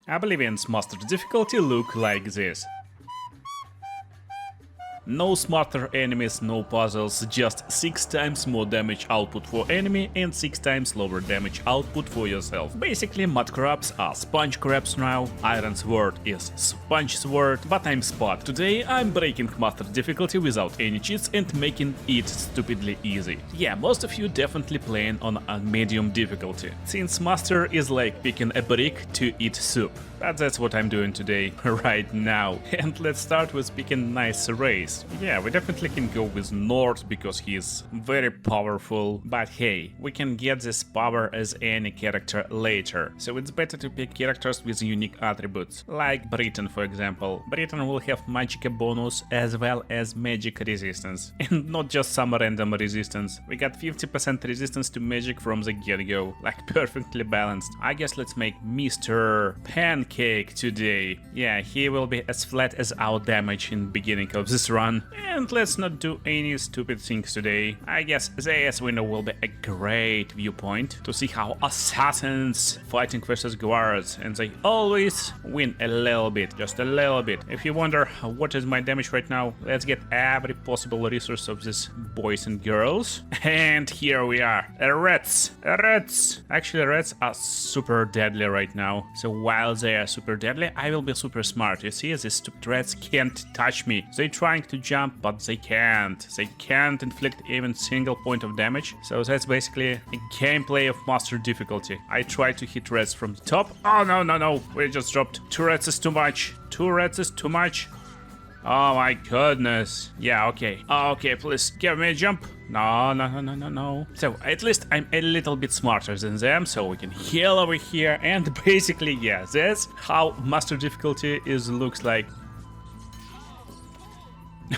Oblivion's master difficulty look like this. No smarter enemies, no puzzles, just 6 times more damage output for enemy and 6 times lower damage output for yourself. Basically, mud crabs are sponge crabs now, iron sword is sponge sword, but I'm Spud. Today I'm breaking master difficulty without any cheats and making it stupidly easy. Yeah, most of you definitely playing on a medium difficulty, since master is like picking a brick to eat soup. But that's what I'm doing today, right now. And let's start with picking nice race. Yeah, we definitely can go with Nord because he is very powerful. But hey, we can get this power as any character later. So it's better to pick characters with unique attributes. Like Britain, for example. Britain will have magicka bonus as well as magic resistance. And not just some random resistance. We got 50% resistance to magic from the get-go. Like perfectly balanced. I guess let's make Mr. Pancake today. Yeah, he will be as flat as our damage in the beginning of this run. And let's not do any stupid things today. I guess this window will be a great viewpoint to see how assassins fighting versus guards, and they always win a little bit, just a little bit. If you wonder what is my damage right now, let's get every possible resource of these boys and girls. And here we are. Rats. Actually, rats are super deadly right now. So while they are super deadly, I will be super smart. You see, these stupid rats can't touch me. They're trying to jump, but they can't. They can't inflict even single point of damage. So that's basically a gameplay of master difficulty. I try to hit rats from the top. Oh no, we just dropped. 2 rats is too much. 2 rats is too much. Oh my goodness. Yeah, okay. Okay, please give me a jump. No. So at least I'm a little bit smarter than them, so we can heal over here. And basically, yeah, that's how master difficulty looks like.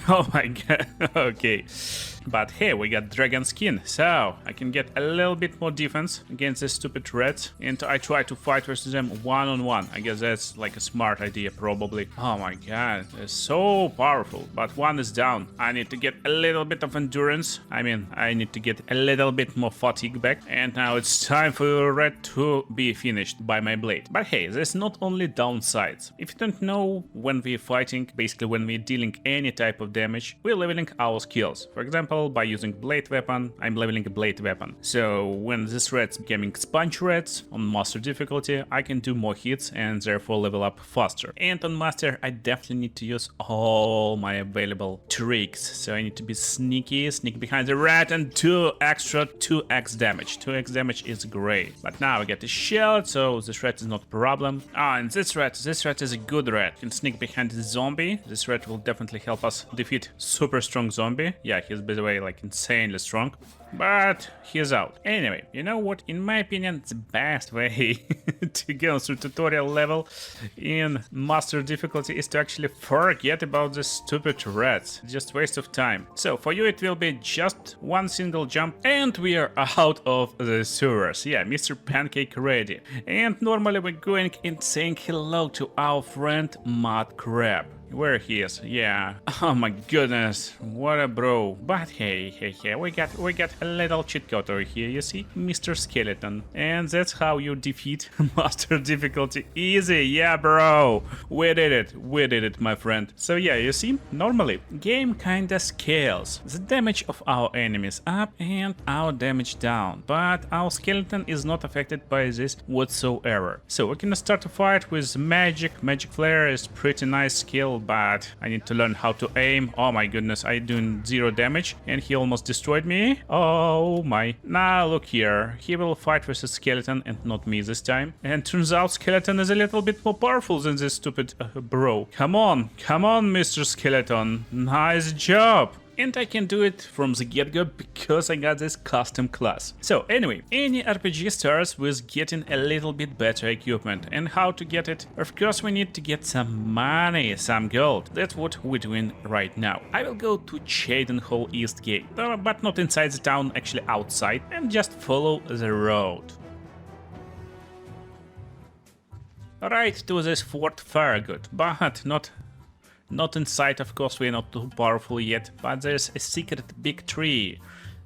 Oh my god, okay. But hey, we got dragon skin, so I can get a little bit more defense against this stupid rats. And I try to fight versus them one-on-one. I guess that's like a smart idea, probably. Oh my god, they're so powerful. But one is down. I need to get a little bit of endurance. I mean, I need to get a little bit more fatigue back. And now it's time for red to be finished by my blade. But hey, there's not only downsides. If you don't know, when we're fighting, basically when we're dealing any type of damage, we're leveling our skills. For example, by using blade weapon, I'm leveling a blade weapon. So when these rats becoming sponge rats on master difficulty, I can do more hits and therefore level up faster. And on master, I definitely need to use all my available tricks. So I need to be sneaky, sneak behind the rat, and do extra 2x damage. 2x damage is great. But now I get the shield, so this rat is not a problem. And this rat is a good rat. You can sneak behind the zombie. This rat will definitely help us defeat super strong zombie. Yeah, he's by the way like insanely strong, but he's out. Anyway, you know what? In my opinion, the best way to go through tutorial level in master difficulty is to actually forget about the stupid rats. Just waste of time. So for you it will be just one single jump and we are out of the sewers. Yeah, Mr. Pancake ready. And normally we're going and saying hello to our friend Mud Crab. Where he is, yeah. Oh my goodness, what a bro. But hey, we got a little cheat code over here, you see? Mr. Skeleton. And that's how you defeat master difficulty. Easy, yeah bro. We did it, my friend. So yeah, you see, normally, game kinda scales the damage of our enemies up and our damage down. But our skeleton is not affected by this whatsoever. So we can start a fight with magic. Magic flare is pretty nice skill, but I need to learn how to aim. Oh my goodness, I'm doing 0 damage and he almost destroyed me. Oh my. Now look here, he will fight versus skeleton and not me this time. And turns out skeleton is a little bit more powerful than this stupid bro. Come on, Mr. Skeleton, nice job. And I can do it from the get-go because I got this custom class. So anyway, any RPG starts with getting a little bit better equipment. And how to get it? Of course we need to get some money, some gold. That's what we're doing right now. I will go to Cheydinhall East Gate, but not inside the town, actually outside, and just follow the road. Right to this Fort Farragut, but not inside, of course, we're not too powerful yet, but there's a secret big tree.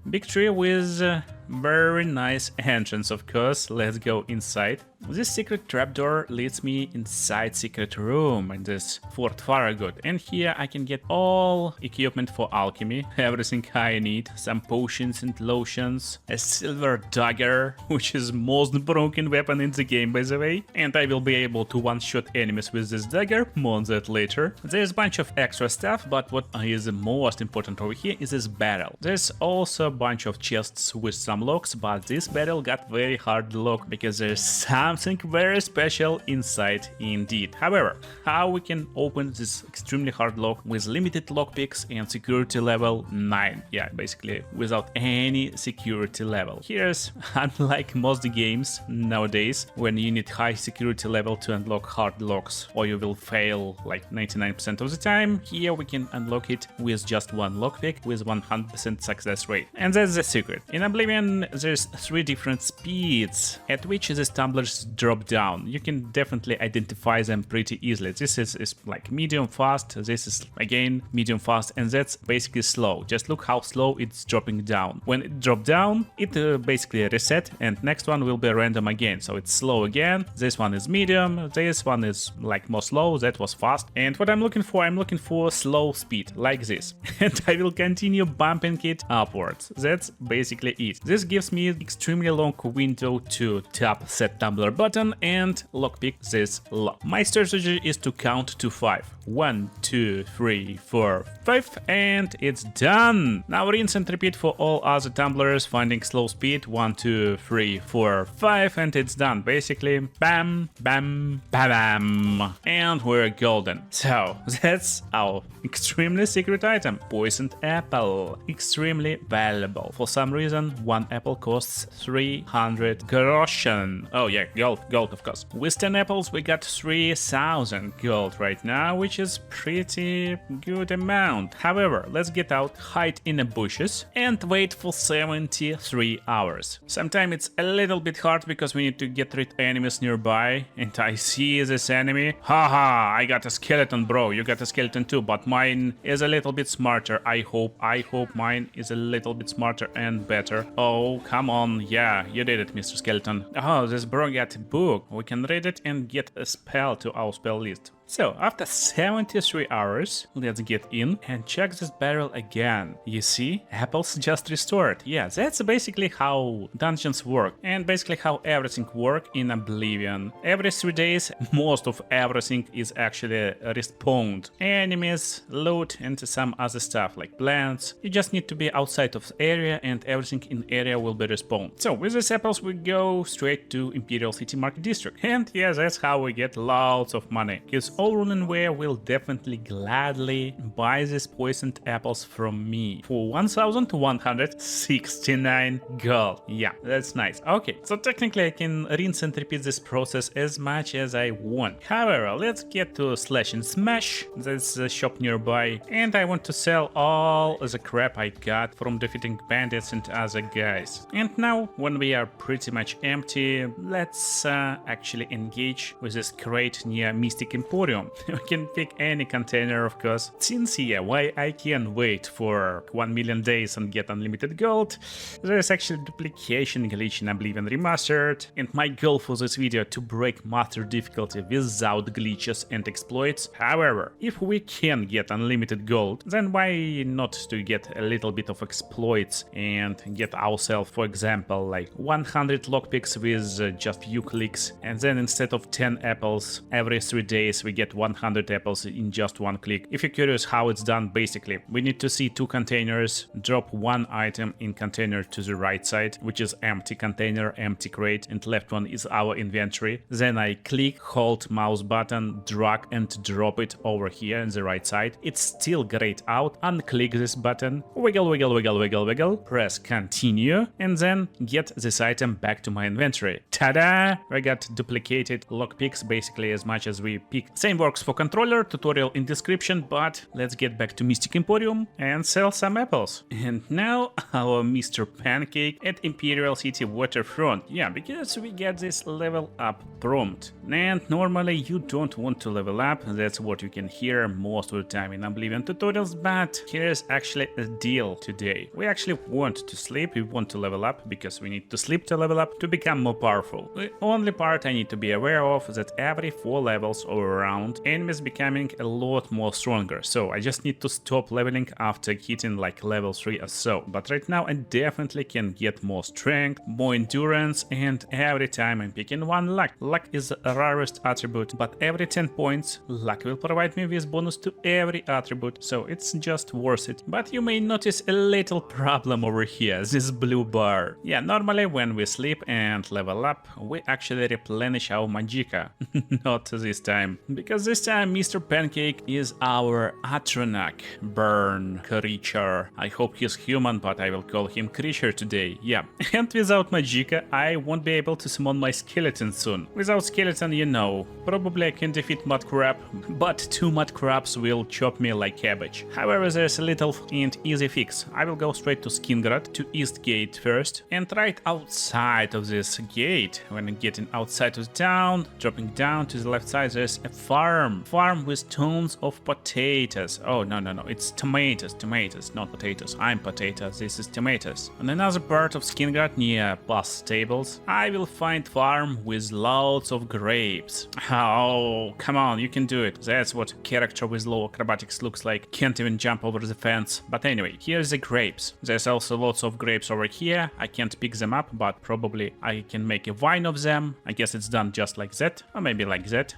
Big tree with Very nice entrance, of course. Let's go inside. This secret trapdoor leads me inside secret room in this Fort Farragut, and here I can get all equipment for alchemy, everything I need, some potions and lotions, a silver dagger, which is most broken weapon in the game, by the way, and I will be able to one-shot enemies with this dagger, more on that later. There's a bunch of extra stuff, but what is the most important over here is this barrel. There's also a bunch of chests with some locks, but this barrel got very hard lock because there's something very special inside indeed. However, how we can open this extremely hard lock with limited lockpicks and security level 9? Yeah, basically without any security level. Here's, unlike most games nowadays, when you need high security level to unlock hard locks, or you will fail like 99% of the time, here we can unlock it with just one lockpick with 100% success rate. And that's the secret. In Oblivion, there's 3 different speeds at which the tumblers drop down. You can definitely identify them pretty easily. This is like medium fast, this is again medium fast, and that's basically slow. Just look how slow it's dropping down. When it drops down, it basically reset, and next one will be random again. So it's slow again, this one is medium, this one is like more slow, that was fast. And what I'm looking for slow speed, like this. And I will continue bumping it upwards. That's basically it. This gives me extremely long window to tap set tumbler button and lockpick this lock. My strategy is to count to 5. 1, 2, 3, 4, 5, and it's done. Now rinse and repeat for all other tumblers, finding slow speed. 1, 2, 3, 4, 5, and it's done. Basically, bam, bam, bam, and we're golden. So that's our extremely secret item, poisoned apple. Extremely valuable. For some reason, 1 apple costs 300 groschen. Oh yeah, gold of course. With 10 apples, we got 3000 gold right now, which is pretty good amount. However, let's get out, hide in the bushes, and wait for 73 hours. Sometimes it's a little bit hard because we need to get rid of enemies nearby, and I see this enemy. Haha, I got a skeleton, bro. You got a skeleton too, but mine is a little bit smarter. I hope mine is a little bit smarter and better. Oh, come on. Yeah, you did it, Mr. Skeleton. Oh, this bro got a book. We can read it and get a spell to our spell list. So, after 73 hours, let's get in and check this barrel again. You see, apples just restored. Yeah, that's basically how dungeons work, and basically how everything works in Oblivion. Every 3 days, most of everything is actually respawned. Enemies, loot, and some other stuff like plants. You just need to be outside of the area and everything in area will be respawned. So, with these apples, we go straight to Imperial City Market District. And yeah, that's how we get lots of money. Because all Runewear will definitely gladly buy these poisoned apples from me for 1169 gold. Yeah, that's nice. Okay, so technically I can rinse and repeat this process as much as I want. However, let's get to Slash and Smash. That's the shop nearby, and I want to sell all the crap I got from defeating bandits and other guys. And now, when we are pretty much empty, let's actually engage with this crate near Mystic Emporium. We can pick any container, of course. Since yeah, why I can wait for 1 million days and get unlimited gold, there is actually duplication glitch in Oblivion Remastered, and my goal for this video to break master difficulty without glitches and exploits. However, if we can get unlimited gold, then why not to get a little bit of exploits and get ourselves, for example, like 100 lockpicks with just few clicks, and then instead of 10 apples every 3 days we get 100 apples in just 1 click. If you're curious how it's done, basically we need to see 2 containers, drop 1 item in container to the right side, which is empty container, empty crate, and left one is our inventory. Then I click, hold mouse button, drag and drop it over here on the right side. It's still grayed out. Unclick this button, wiggle, wiggle, wiggle, wiggle, wiggle, press continue, and then get this item back to my inventory. Ta-da! We got duplicated lockpicks basically as much as we pick Same works for controller, tutorial in description, but let's get back to Mystic Emporium and sell some apples. And now our Mr. Pancake at Imperial City Waterfront. Yeah, because we get this level up prompt. And normally you don't want to level up, that's what you can hear most of the time in Oblivion tutorials, but here's actually a deal today. We actually want to sleep, we want to level up because we need to sleep to level up to become more powerful. The only part I need to be aware of is that every 4 levels or around, enemies becoming a lot more stronger, so I just need to stop leveling after hitting like level 3 or so. But right now I definitely can get more strength, more endurance, and every time I'm picking one luck. Luck is the rarest attribute, but every 10 points luck will provide me with bonus to every attribute, so it's just worth it. But you may notice a little problem over here, this blue bar. Yeah, normally when we sleep and level up, we actually replenish our magicka. Not this time, because this time Mr. Pancake is our Atronach burn creature. I hope he's human, but I will call him creature today. Yeah, and without magicka, I won't be able to summon my skeleton soon. Without skeleton, you know, probably I can defeat mud crab, but 2 mud crabs will chop me like cabbage. However, there's a little and easy fix. I will go straight to Skingrad, to East Gate first, and right outside of this gate, when getting outside of the town, dropping down to the left side, there's a farm with tons of potatoes. Oh, no, it's tomatoes, not potatoes. I'm potatoes, this is tomatoes. On another part of Skingrad, near bus stables, I will find farm with lots of grapes. Oh, come on, you can do it. That's what character with low acrobatics looks like. Can't even jump over the fence. But anyway, here's the grapes. There's also lots of grapes over here. I can't pick them up, but probably I can make a wine of them. I guess it's done just like that, or maybe like that.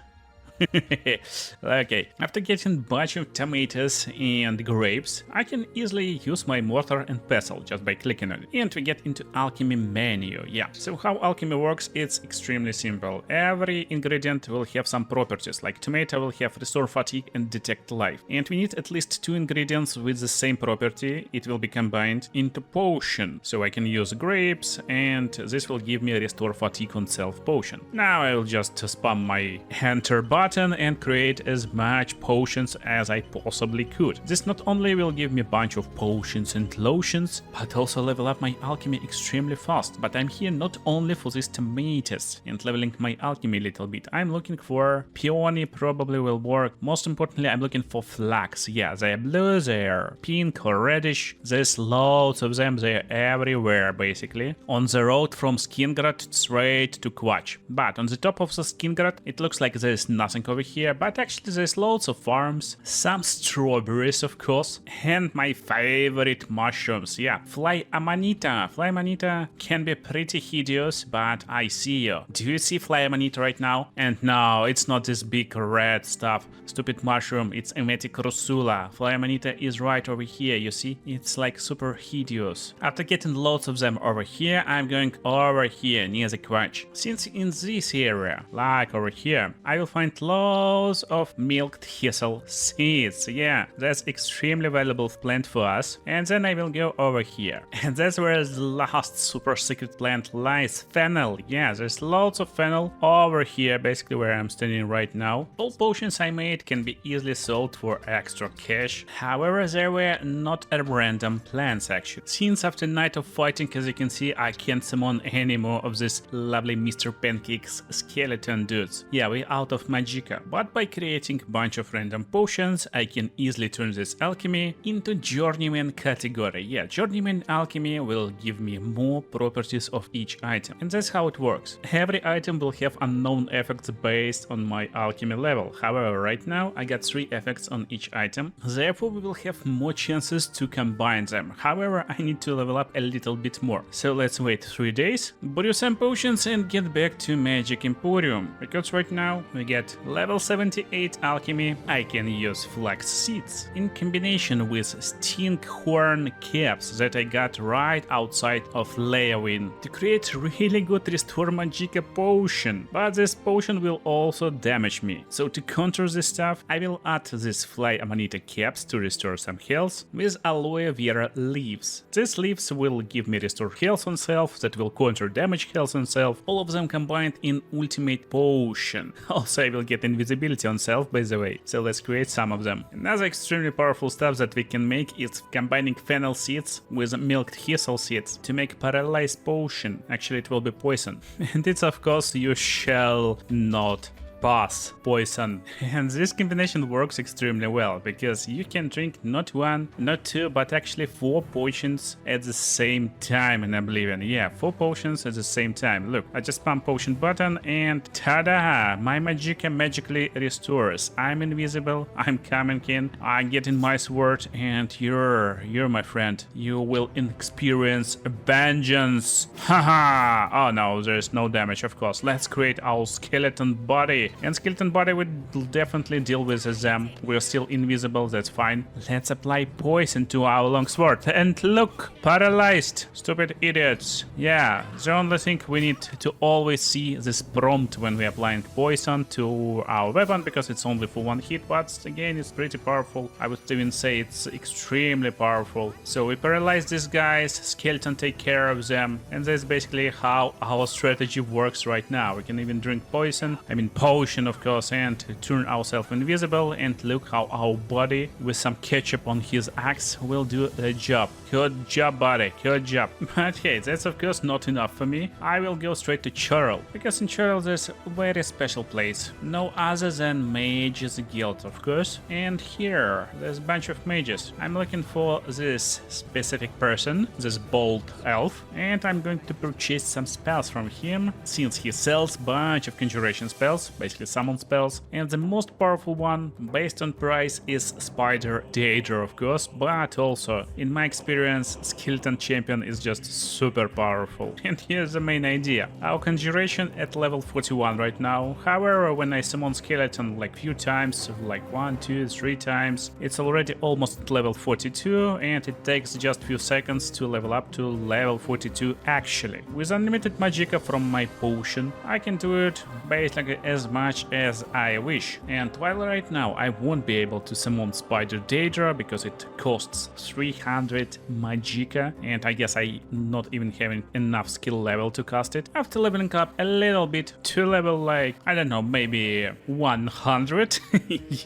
Okay, after getting a bunch of tomatoes and grapes, I can easily use my mortar and pestle just by clicking on it. And we get into alchemy menu. Yeah, so how alchemy works, it's extremely simple. Every ingredient will have some properties, like tomato will have restore fatigue and detect life. And we need at least 2 ingredients with the same property. It will be combined into potion. So I can use grapes, and this will give me a restore fatigue on self potion. Now I will just spam my enter button and create as much potions as I possibly could. This not only will give me a bunch of potions and lotions, but also level up my alchemy extremely fast. But I'm here not only for these tomatoes and leveling my alchemy a little bit. I'm looking for peony, probably will work. Most importantly, I'm looking for flax. Yeah, they're blue, they're pink or reddish. There's loads of them, they're everywhere basically. On the road from Skingrad straight to Quatch. But on the top of the Skingrad, it looks like there's nothing over here, but actually there's loads of farms, some strawberries of course, and my favorite mushrooms. Yeah, fly amanita. Fly amanita can be pretty hideous, but I see you. Do you see fly amanita right now? And no, it's not this big red stuff. Stupid mushroom, it's emetic rusula. Fly amanita is right over here, you see? It's like super hideous. After getting lots of them over here, I'm going over here near the Quatch. Since in this area, like over here, I will find loads of milked thistle seeds. Yeah, that's extremely valuable plant for us. And then I will go over here. And that's where the last super secret plant lies, fennel. Yeah, there's loads of fennel over here, basically where I'm standing right now. All potions I made can be easily sold for extra cash. However, there were not a random plants actually. Since after night of fighting, as you can see, I can't summon any more of this lovely Mr. Pancake's skeleton dudes. Yeah, we're out of magicka, but by creating a bunch of random potions, I can easily turn this alchemy into journeyman category. Yeah, journeyman alchemy will give me more properties of each item, and that's how it works. Every item will have unknown effects based on my alchemy level. However, right now I got 3 effects on each item, therefore we will have more chances to combine them. However, I need to level up a little bit more. So let's wait 3 days, brew some potions and get back to Magic Emporium, because right now we get level 78 alchemy. I can use flax seeds in combination with stinkhorn caps that I got right outside of Leowin to create really good restore magicka potion. But this potion will also damage me. So to counter this stuff, I will add this fly amanita caps to restore some health with aloe vera leaves. These leaves will give me restore health on self that will counter damage health on self, all of them combined in ultimate potion. Also I will get get invisibility on self, by the way. So let's create some of them. Another extremely powerful stuff that we can make is combining fennel seeds with milked hyssal seeds to make paralyzed potion. Actually, it will be poison. And it's of course you shall not pass poison. And this combination works extremely well because you can drink not one, not two, but actually 4 potions at the same time in Oblivion. Yeah, 4 potions at the same time. Look, I just pump potion button and ta-da! My magicka magically restores. I'm invisible, I'm coming in, I get in my sword, and you're my friend. You will experience vengeance. Haha! Oh no, there's no damage, of course. Let's create our skeleton body. And skeleton body will definitely deal with them. We're still invisible, that's fine. Let's apply poison to our longsword. And look, paralyzed. Stupid idiots. Yeah, the only thing we need to always see this prompt when we're applying poison to our weapon, because it's only for 1 hit, but again, it's pretty powerful. I would even say it's extremely powerful. So we paralyze these guys, skeleton take care of them, and that's basically how our strategy works right now. We can even drink poison, potion of course, and turn ourselves invisible, and look how our body with some ketchup on his axe will do the job. Good job, buddy, good job. But hey, that's of course not enough for me. I will go straight to Churl, because in Churl there's a very special place, no other than Mages Guild, of course. And here there's a bunch of mages. I'm looking for this specific person, this bold elf, and I'm going to purchase some spells from him, since he sells a bunch of conjuration spells, basically summon spells, and the most powerful one based on price is Spider Dagger, of course, but also in my experience Skeleton Champion is just super powerful. And here's the main idea. Our conjuration at level 41 right now, however when I summon skeleton like few times, like 1, 2, 3 times, it's already almost at level 42, and it takes just few seconds to level up to level 42 actually. With unlimited magicka from my potion, I can do it basically as much as I wish. And while right now I won't be able to summon Spider Dagger because it costs 300 magicka, and I guess I not even having enough skill level to cast it. After leveling up a little bit to level like, I don't know, maybe 100.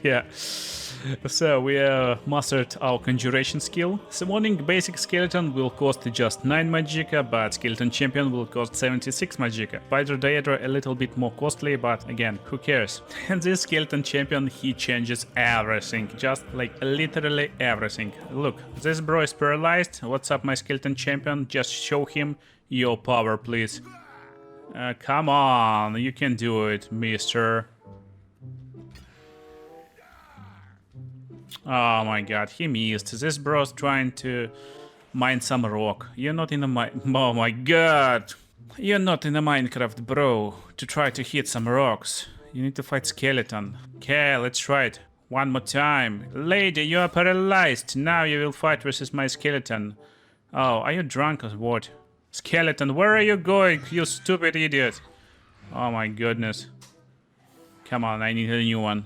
Yeah. So we mastered our conjuration skill. Summoning basic skeleton will cost just 9 magicka, but skeleton champion will cost 76 magicka. Spider Dagger a little bit more costly, but again, who cares? And this skeleton champion, he changes everything, just like literally everything. Look, this bro is paralyzed. What's up, my skeleton champion? Just show him your power, please. Come on, you can do it, mister. Oh my god, he missed. This bro's trying to mine some rock. You're not in a mine. Oh my god! You're not in a Minecraft, bro, to try to hit some rocks. You need to fight skeleton. Okay, let's try it. One more time. Lady, you are paralyzed. Now you will fight versus my skeleton. Oh, are you drunk or what? Skeleton, where are you going, you stupid idiot? Oh my goodness. Come on, I need a new one.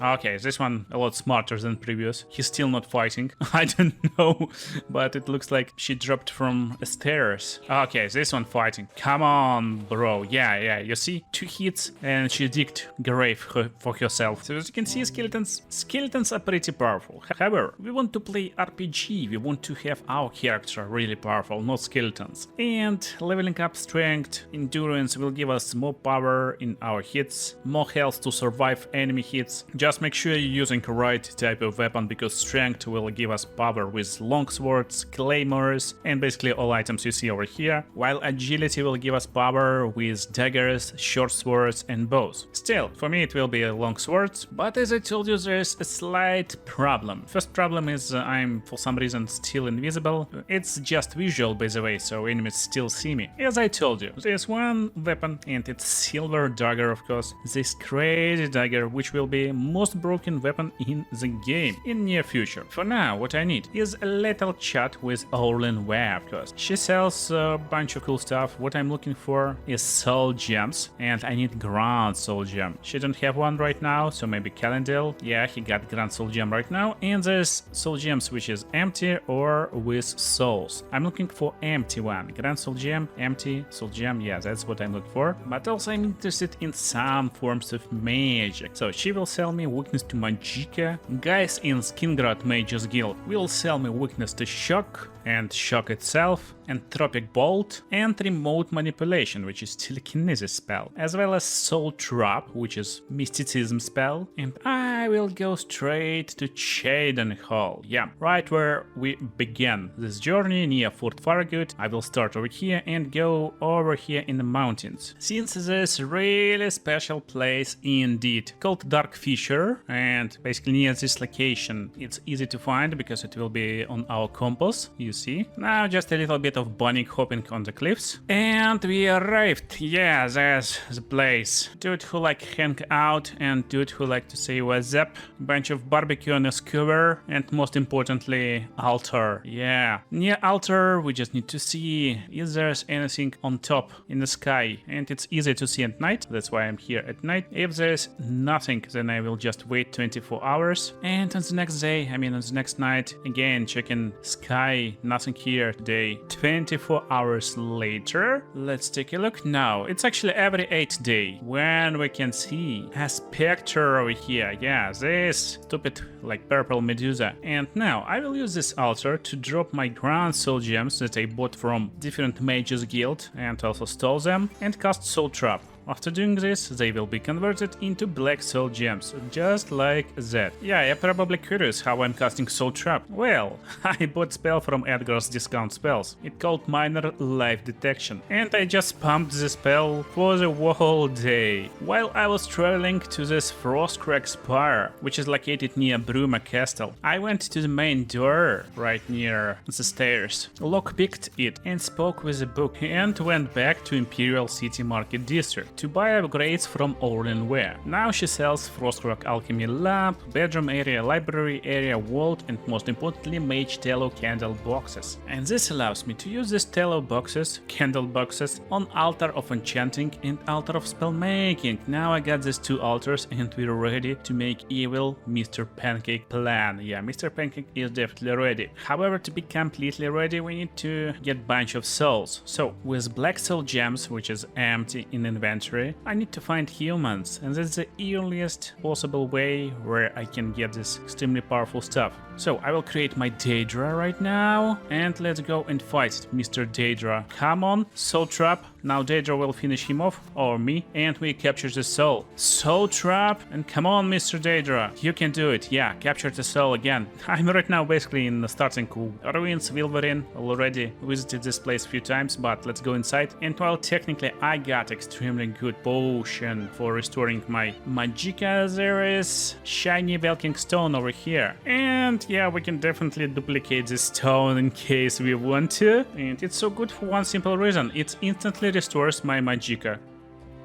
Okay, this one a lot smarter than previous. He's still not fighting. I don't know, but it looks like she dropped from the stairs. Okay, this one fighting. Come on, bro. Yeah, you see? 2 hits and she digged grave for herself. So as you can see, skeletons are pretty powerful. However, we want to play RPG. We want to have our character really powerful, not skeletons. And leveling up strength, endurance will give us more power in our hits, more health to survive enemy hits. Just make sure you're using the right type of weapon, because strength will give us power with long swords, claymores, and basically all items you see over here, while agility will give us power with daggers, short swords, and bows. Still, for me it will be a long swords, but as I told you, there's a slight problem. First problem is I'm for some reason still invisible. It's just visual, by the way, so enemies still see me. As I told you, there's one weapon, and it's silver dagger, of course. This crazy dagger, which will be most broken weapon in the game in near future. For now, what I need is a little chat with Orlin Ware, of course. She sells a bunch of cool stuff. What I'm looking for is soul gems, and I need Grand Soul Gem. She don't have one right now, so maybe Calendil. Yeah, he got Grand Soul Gem right now, and there's Soul Gems which is empty or with souls. I'm looking for empty one. Grand Soul Gem, empty Soul Gem, yeah, that's what I'm looking for. But also I'm interested in some forms of magic. So she will sell me weakness to Magicka. Guys in Skingrad Mages Guild will sell me weakness to Shock and Shock itself, Entropic Bolt, and Remote Manipulation, which is Telekinesis spell, as well as Soul Trap, which is Mysticism spell, and I will go straight to Chaden Hall, yeah, right where we began this journey near Fort Farragut. I will start over here and go over here in the mountains, since this really special place indeed, called Dark Fisher, and basically near this location it's easy to find because it will be on our compass, you see. Now just a little bit of bunny hopping on the cliffs. And we arrived. Yeah, there's the place. Dude who like hang out and dude who like to say what's up. Bunch of barbecue on a skewer and most importantly altar. Yeah. Near altar we just need to see if there's anything on top in the sky. And it's easy to see at night. That's why I'm here at night. If there's nothing then I will just wait 24 hours. And on the next day, I mean on the next night, again checking sky. Nothing here today. 24 hours later, let's take a look now. It's actually every 8th day when we can see a specter over here. Yeah, this stupid like purple Medusa. And now I will use this altar to drop my Grand Soul Gems that I bought from different Mages Guild and also stole them and cast Soul Trap. After doing this, they will be converted into Black Soul Gems, just like that. Yeah, you're probably curious how I'm casting Soul Trap. Well, I bought spell from Edgar's discount spells. It's called Minor Life Detection, and I just pumped the spell for the whole day. While I was traveling to this Frostcrack Spire, which is located near Bruma Castle, I went to the main door, right near the stairs, lockpicked it, and spoke with the book, and went back to Imperial City Market District to buy upgrades from Orlin Ware. Now she sells Frostcrack Alchemy Lab, bedroom area, library area, vault, and most importantly Mage Tallow candle boxes. And this allows me to use these tallow boxes, candle boxes, on Altar of Enchanting and Altar of Spellmaking. Now I got these two altars and we're ready to make evil Mr. Pancake plan. Yeah, Mr. Pancake is definitely ready. However, to be completely ready we need to get bunch of souls. So with Black Soul Gems, which is empty in inventory, I need to find humans, and that's the earliest possible way where I can get this extremely powerful stuff. So I will create my Daedra right now, and let's go and fight Mr. Daedra. Come on, Soul Trap. Now Daedra will finish him off, or me, and we capture the soul. Soul Trap, and come on Mr. Daedra, you can do it. Yeah, capture the soul again. I'm right now basically in the starting ruins. Wolverine already visited this place a few times, but let's go inside. And while technically I got extremely good potion for restoring my Magicka, there is shiny Velking Stone over here. And yeah, we can definitely duplicate this stone in case we want to. And it's so good for one simple reason. It instantly restores my Magicka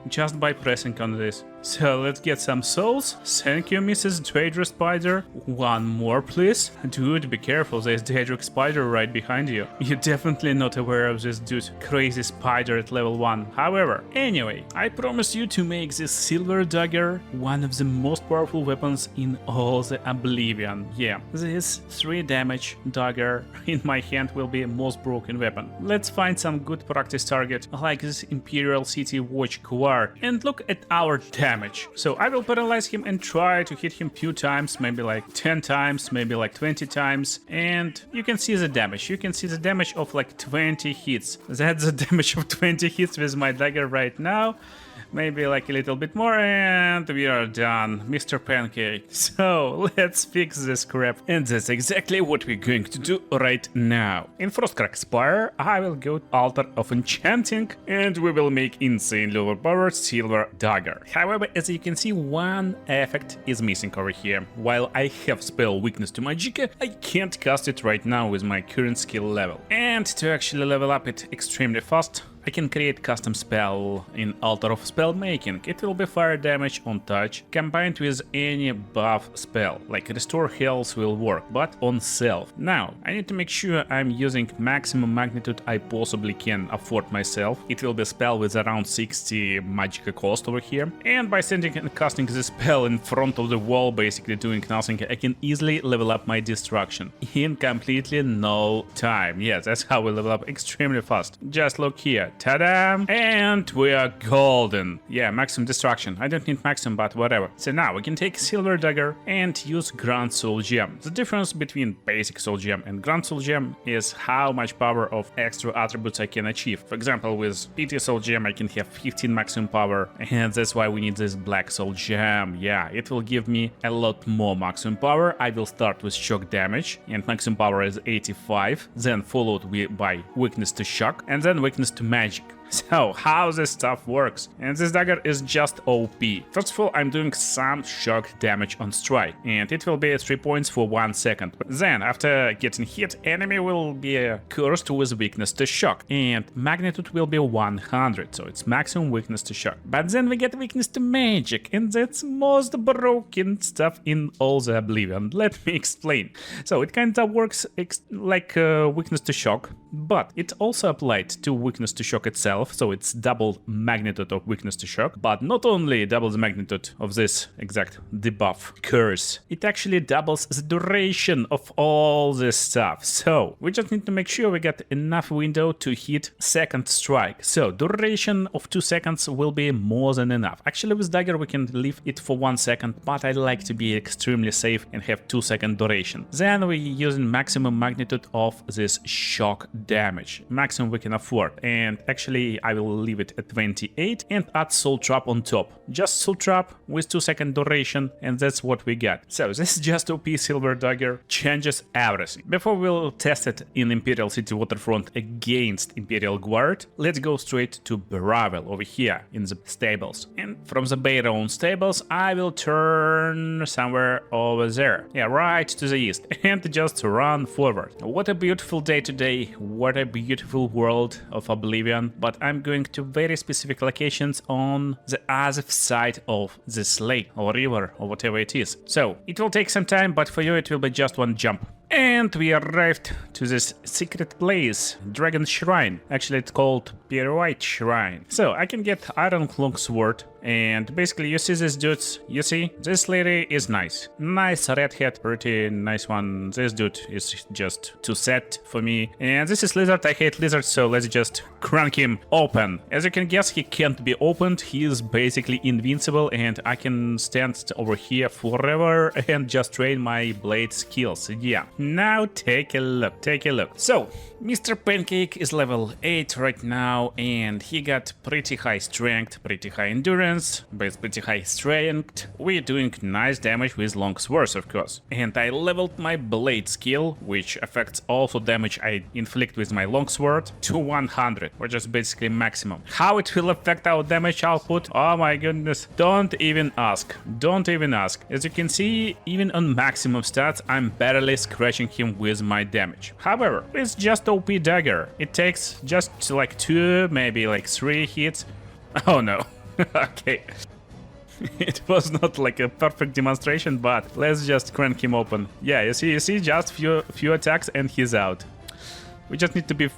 just by pressing on this. So let's get some souls. Thank you, Mrs. Daedra Spider. One more, please. Dude, be careful, there's Daedric Spider right behind you. You're definitely not aware of this dude. Crazy spider at level 1. However, anyway, I promise you to make this silver dagger one of the most powerful weapons in all the Oblivion. Yeah, this 3 damage dagger in my hand will be a most broken weapon. Let's find some good practice target like this Imperial City Watch Guard and look at our damage. So I will paralyze him and try to hit him few times, maybe like 10 times, maybe like 20 times, and you can see the damage. You can see the damage of like 20 hits. That's the damage of 20 hits with my dagger right now. Maybe like a little bit more and we are done, Mr. Pancake. So let's fix this crap, and that's exactly what we're going to do right now. In Frostcrack Spire, I will go Altar of Enchanting and we will make insanely overpowered silver dagger. However, as you can see, one effect is missing over here. While I have spell weakness to Magicka, I can't cast it right now with my current skill level. And to actually level up it extremely fast, I can create custom spell in Altar of Spellmaking. It will be fire damage on touch, combined with any buff spell, like Restore Health will work, but on self. Now, I need to make sure I'm using maximum magnitude I possibly can afford myself. It will be a spell with around 60 magic cost over here, and by sending and casting this spell in front of the wall, basically doing nothing, I can easily level up my destruction in completely no time. Yes, that's how we level up extremely fast. Just look here, ta-da! And we are golden. Yeah, maximum destruction. I don't need maximum, but whatever. So now we can take Silver Dagger and use Grand Soul Gem. The difference between basic Soul Gem and Grand Soul Gem is how much power of extra attributes I can achieve. For example, with PT Soul Gem I can have 15 maximum power, and that's why we need this Black Soul Gem. Yeah, it will give me a lot more maximum power. I will start with shock damage, and maximum power is 85, then followed by weakness to shock, and then weakness to magic. So, how this stuff works? And this dagger is just OP. First of all, I'm doing some shock damage on strike, and it will be at 3 points for 1 second. Then, after getting hit, enemy will be cursed with weakness to shock, and magnitude will be 100, so it's maximum weakness to shock. But then we get weakness to magic, and that's most broken stuff in all the Oblivion. Let me explain. So, it kinda works like weakness to shock, but it also applied to weakness to shock itself. So it's double magnitude of weakness to shock, but not only double the magnitude of this exact debuff curse, it actually doubles the duration of all this stuff. So we just need to make sure we get enough window to hit second strike. So duration of 2 seconds will be more than enough. Actually with dagger we can leave it for 1 second, but I like to be extremely safe and have 2 second duration. Then we're using maximum magnitude of this shock damage, maximum we can afford, and actually I will leave it at 28 and add Soul Trap on top. Just Soul Trap with 2 second duration, and that's what we got. So this is just OP Silver Dagger, changes everything. Before we'll test it in Imperial City Waterfront against Imperial Guard, let's go straight to Bravel over here in the stables. And from the Bayron stables I will turn somewhere over there. Yeah, right to the east, and just run forward. What a beautiful day today, what a beautiful world of Oblivion, but I'm going to very specific locations on the other side of this lake or river or whatever it is. So it will take some time, but for you it will be just one jump. And we arrived to this secret place, Dragon Shrine. Actually it's called White Shrine. So I can get Iron Longsword, and basically you see these dudes, you see? This lady is nice. Nice redhead, pretty nice one. This dude is just too sad for me. And this is Lizard, I hate lizards, so let's just crank him open. As you can guess, he can't be opened, he is basically invincible, and I can stand over here forever and just train my blade skills. Yeah. Now take a look, take a look. So, Mr. Pancake is level 8 right now, and he got pretty high strength, pretty high endurance, but pretty high strength. We're doing nice damage with long swords, of course. And I leveled my blade skill, which affects also damage I inflict with my longsword, to 100, which is basically maximum. How it will affect our damage output? Oh my goodness. Don't even ask. Don't even ask. As you can see, even on maximum stats, I'm barely scratching him with my damage. However, it's just OP dagger. It takes just like 2, maybe like 3 hits. Oh no. Okay. It was not like a perfect demonstration, but let's just crank him open. Yeah, you see, just few attacks and he's out. We just need to be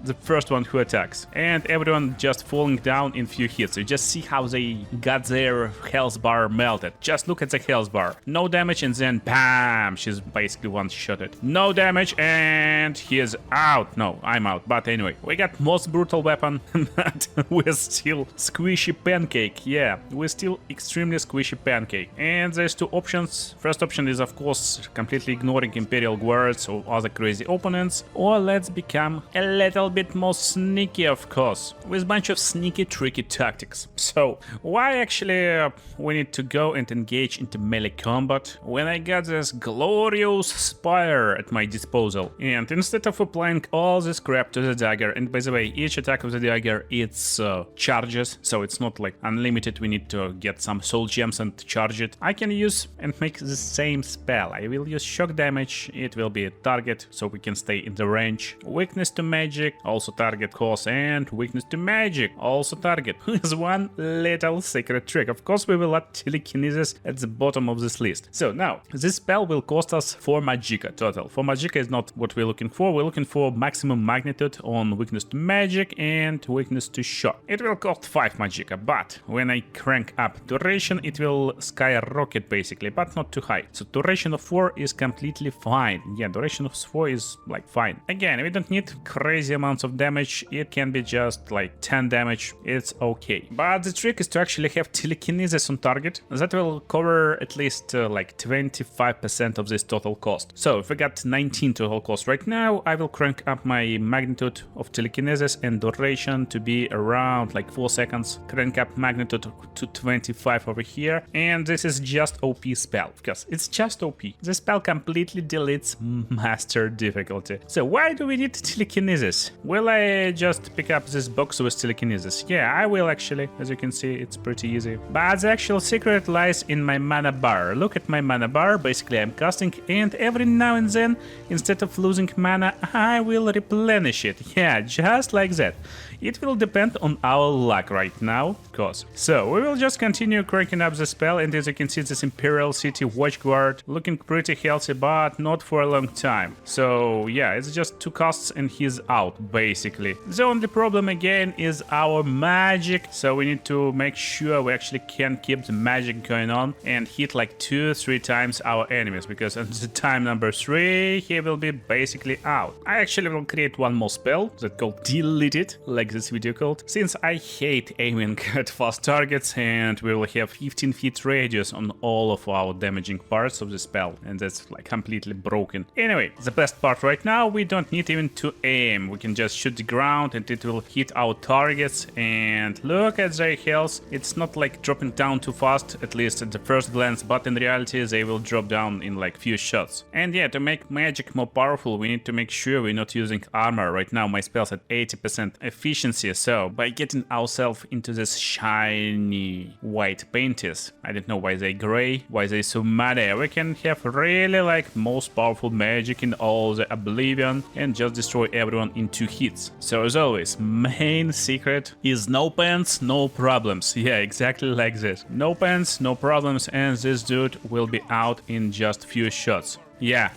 the first one who attacks, and everyone just falling down in few hits. You just see how they got their health bar melted. Just look at the health bar. No damage, and then bam, she's basically one-shotted. No damage, and he is out. No, I'm out, but anyway, we got most brutal weapon, but we're still squishy pancake. Yeah, we're still extremely squishy pancake. And there's 2 options. First option is of course completely ignoring Imperial Guards or other crazy opponents, or let's become a little bit more sneaky, of course, with a bunch of sneaky tricky tactics. So why actually we need to go and engage into melee combat when I got this glorious spire at my disposal? And instead of applying all this crap to the dagger, and by the way, each attack of the dagger it's charges, so it's not like unlimited, we need to get some soul gems and charge it. I can use and make the same spell. I will use shock damage, it will be a target so we can stay in the range. Weakness to magic, also target cost, and weakness to magic, also target. With one little secret trick. Of course, we will add telekinesis at the bottom of this list. So now, this spell will cost us 4 magicka total. 4 magicka is not what we're looking for. We're looking for maximum magnitude on weakness to magic and weakness to shock. It will cost 5 magicka, but when I crank up duration, it will skyrocket basically, but not too high. So duration of 4 is completely fine. Yeah, duration of 4 is like fine. Again, we don't need crazy amounts of damage. It can be just like 10 damage. It's okay. But the trick is to actually have telekinesis on target. That will cover at least like 25% of this total cost. So if we got 19 total cost right now, I will crank up my magnitude of telekinesis and duration to be around like 4 seconds. Crank up magnitude to 25 over here. And this is just OP spell, because it's just OP. The spell completely deletes master difficulty. So why do we need telekinesis? Will I just pick up this box with telekinesis? Yeah, I will actually. As you can see, it's pretty easy. But the actual secret lies in my mana bar. Look at my mana bar. Basically, I'm casting, and every now and then, instead of losing mana, I will replenish it. Yeah, just like that. It will depend on our luck right now, of course. So we will just continue cranking up the spell, and as you can see, this Imperial City Watchguard looking pretty healthy, but not for a long time. So yeah, it's just 2 casts and he's out, basically. The only problem again is our magic, so we need to make sure we actually can keep the magic going on and hit like 2-3 times our enemies, because at the time number 3 he will be basically out. I actually will create one more spell that called Delete It, like this video called, since I hate aiming at fast targets, and we will have 15 feet radius on all of our damaging parts of the spell, and that's like completely broken. Anyway, the best part right now, we don't need even to aim. We can just shoot the ground and it will hit our targets, and look at their health. It's not like dropping down too fast, at least at the first glance, but in reality they will drop down in like few shots. And yeah, to make magic more powerful, we need to make sure we're not using armor. Right now my spell's at 80% efficiency, so by getting ourselves into this shiny white painties, I don't know why they gray, why they so muddy, we can have really like most powerful magic in all the Oblivion and just destroy everyone in 2 hits. So as always, main secret is no pants, no problems. Yeah, exactly like this. No pants, no problems, and this dude will be out in just few shots. Yeah,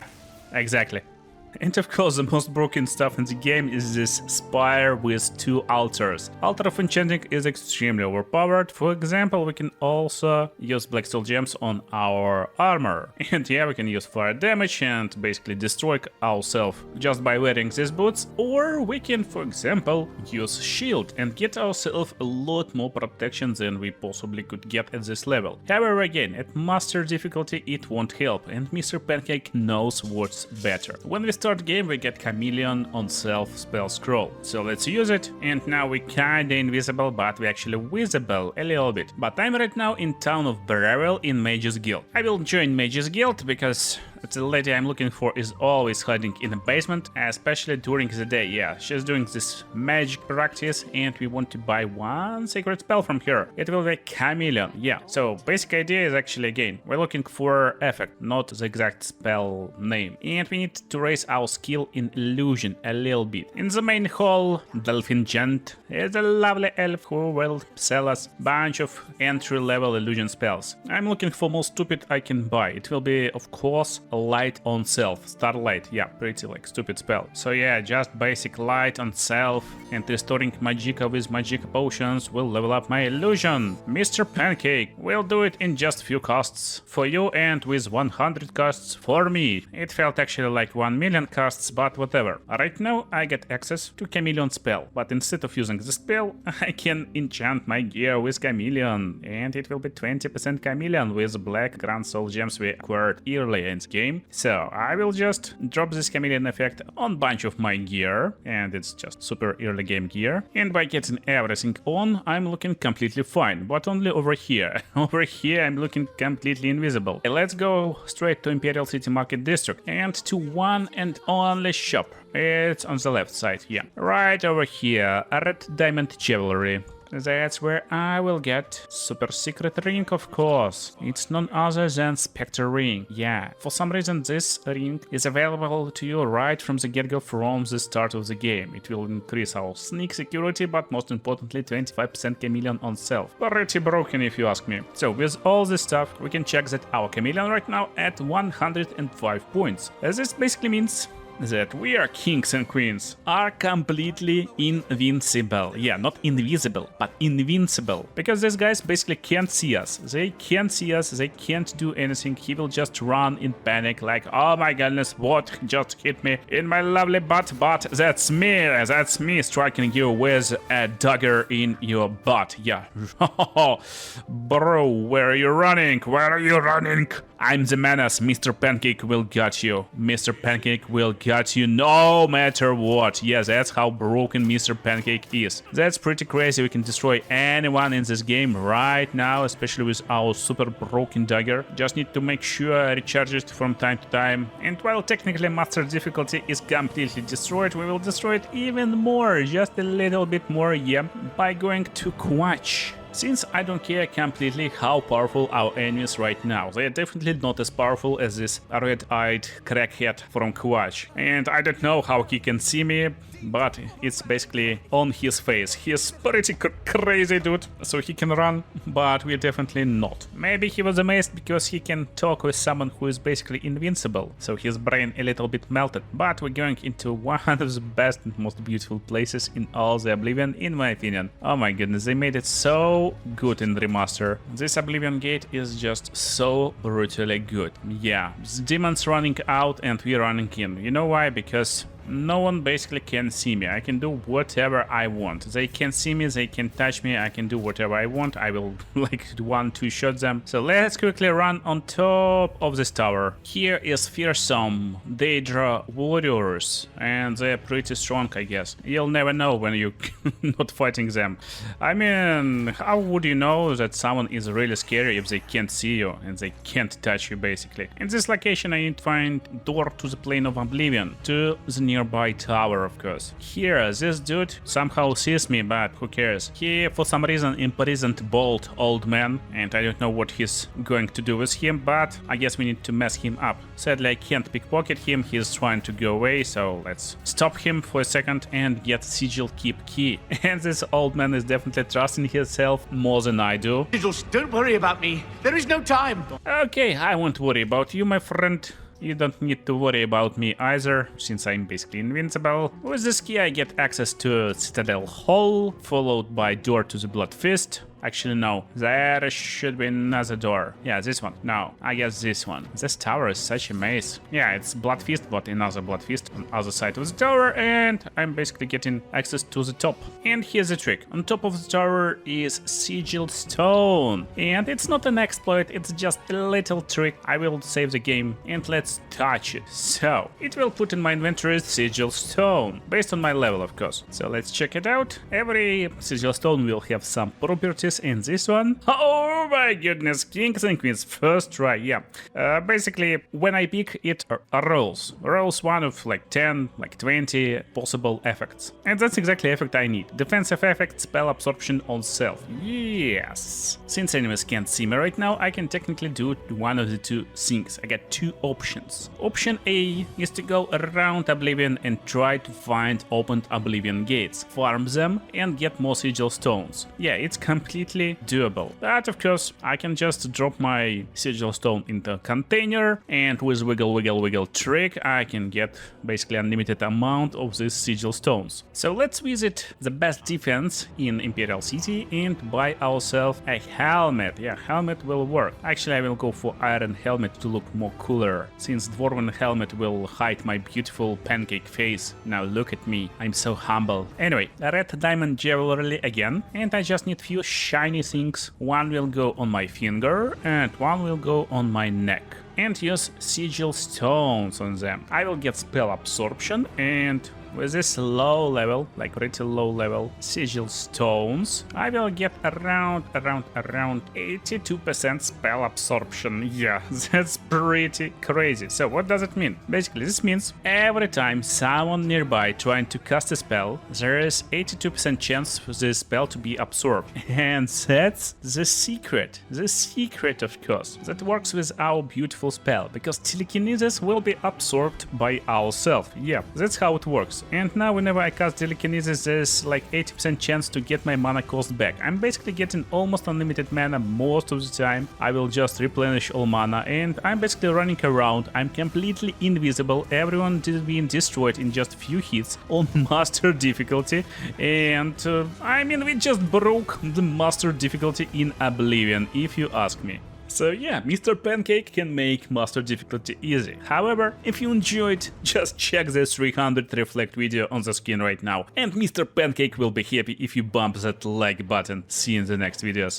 exactly. And of course, the most broken stuff in the game is this spire with 2 altars. Altar of Enchanting is extremely overpowered. For example, we can also use Black Steel Gems on our armor. And yeah, we can use fire damage and basically destroy ourselves just by wearing these boots. Or we can, for example, use shield and get ourselves a lot more protection than we possibly could get at this level. However, again, at master difficulty it won't help, and Mr. Pancake knows what's better. When we start game, we get Chameleon on self spell scroll. So let's use it. And now we kinda invisible, but we actually visible a little bit. But I'm right now in town of Baravel in Mage's Guild. I will join Mage's Guild because the lady I'm looking for is always hiding in the basement, especially during the day. Yeah, she's doing this magic practice, and we want to buy one secret spell from her. It will be Chameleon. Yeah, so basic idea is actually, again, we're looking for effect, not the exact spell name. And we need to raise our skill in illusion a little bit. In the main hall, Delphine Gent is a lovely elf who will sell us a bunch of entry-level illusion spells. I'm looking for more stupid I can buy. It will be, of course, light on self. Starlight, yeah, pretty like stupid spell. So yeah, just basic light on self, and restoring magicka with magicka potions will level up my illusion. Mr. Pancake will do it in just few casts for you and with 100 casts for me. It felt actually like 1 million casts, but whatever. Right now I get access to Chameleon spell, but instead of using the spell, I can enchant my gear with Chameleon, and it will be 20% Chameleon with black Grand Soul Gems we acquired early in the game. So I will just drop this Chameleon effect on bunch of my gear, and it's just super early game gear. And by getting everything on, I'm looking completely fine, but only over here. Over here I'm looking completely invisible. Let's go straight to Imperial City Market District and to one and only shop. It's on the left side, yeah. Right over here, Red Diamond Jewelry. that's where I will get super secret ring, of course. It's none other than Spectre ring. Yeah, for some reason this ring is available to you right from the get-go from the start of the game. It will increase our sneak security, but most importantly 25% chameleon on self. Pretty broken if you ask me. So with all this stuff, we can check that our chameleon right now at 105 points. This basically means that we are kings and queens, are completely invincible. Yeah, not invisible, but invincible. Because these guys basically can't see us. They can't see us, they can't do anything. He will just run in panic like, oh my goodness, what just hit me in my lovely butt? But that's me striking you with a dagger in your butt. Yeah. Bro, where are you running? Where are you running? I'm the menace. Mr. Pancake will get you. Mr. Pancake will get you no matter what. Yes, that's how broken Mr. Pancake is. That's pretty crazy. We can destroy anyone in this game right now, especially with our super broken dagger. Just need to make sure I recharge it from time to time. And while technically master difficulty is completely destroyed, we will destroy it even more, just a little bit more, yeah, by going to Quatch. Since I don't care completely how powerful our enemies right now, they are definitely not as powerful as this red-eyed crackhead from Quatch. And I don't know how he can see me, but it's basically on his face. He's pretty crazy dude, so he can run, but we're definitely not. Maybe he was amazed because he can talk with someone who is basically invincible, so his brain a little bit melted. But we're going into one of the best and most beautiful places in all the Oblivion, in my opinion. Oh my goodness, they made it so good in the remaster. This Oblivion Gate is just so brutally good. Yeah, the demons running out and we're running in. You know why? Because no one basically can see me. I can do whatever I want. They can see me, they can touch me, I can do whatever I want. I will like 1-2 shot them. So let's quickly run on top of this tower. Here is fearsome Daedra warriors, and they're pretty strong, I guess. You'll never know when you're not fighting them. I mean, how would you know that someone is really scary if they can't see you and they can't touch you, basically? In this location I need to find door to the plane of Oblivion, to the nearby tower, of course. Here, this dude somehow sees me, but who cares? He, for some reason, imprisoned bald old man, and I don't know what he's going to do with him, but I guess we need to mess him up. Sadly, I can't pickpocket him, he's trying to go away, so let's stop him for a second and get Sigil Keep Key. And this old man is definitely trusting himself more than I do. Sigils, don't worry about me. There is no time. Okay, I won't worry about you, my friend. You don't need to worry about me either, since I'm basically invincible. With this key I get access to Citadel Hall, followed by door to the Blood Fist. Actually, no, there should be another door. Yeah, this one. No, I guess this one. This tower is such a maze. Yeah, it's Blood Fist, but another Blood Fist on the other side of the tower, and I'm basically getting access to the top. And here's the trick. On top of the tower is Sigil Stone. And it's not an exploit, it's just a little trick. I will save the game and let's touch it. So, it will put in my inventory Sigil Stone, based on my level, of course. So let's check it out. Every Sigil Stone will have some properties. In this one, oh my goodness, kings and queens, first try. Yeah, basically when I pick it rolls one of like 10, like 20 possible effects, and that's exactly the effect I need. Defensive effect, spell absorption on self. Yes, since enemies can't see me right now, I can technically do one of the two things. I got two options. Option A is to go around Oblivion and try to find opened Oblivion gates, farm them and get more Sigil Stones. Yeah, it's completely doable. But of course, I can just drop my Sigil Stone into a container, and with wiggle trick, I can get basically unlimited amount of these Sigil Stones. So let's visit the best defense in Imperial City and buy ourselves a helmet. Yeah, helmet will work. Actually, I will go for iron helmet to look more cooler, since dwarven helmet will hide my beautiful pancake face. Now look at me, I'm so humble. Anyway, red diamond jewelry again, and I just need few shiny things. One will go on my finger and one will go on my neck. And use Sigil Stones on them. I will get spell absorption and with this low level, like pretty low level sigil stones, I will get around 82% spell absorption. Yeah, that's pretty crazy. So what does it mean? Basically, this means every time someone nearby trying to cast a spell, there is 82% chance for this spell to be absorbed. And that's the secret. The secret, of course, that works with our beautiful spell, because telekinesis will be absorbed by ourselves. Yeah, that's how it works. And now whenever I cast telekinesis, there's like 80% chance to get my mana cost back. I'm basically getting almost unlimited mana most of the time. I will just replenish all mana, and I'm basically running around. I'm completely invisible. Everyone is being destroyed in just few hits on master difficulty. And I mean, we just broke the master difficulty in Oblivion, if you ask me. So yeah, Mr. Pancake can make master difficulty easy. However, if you enjoyed, just check this 300 reflect video on the screen right now, and Mr. Pancake will be happy if you bump that like button. See you in the next videos.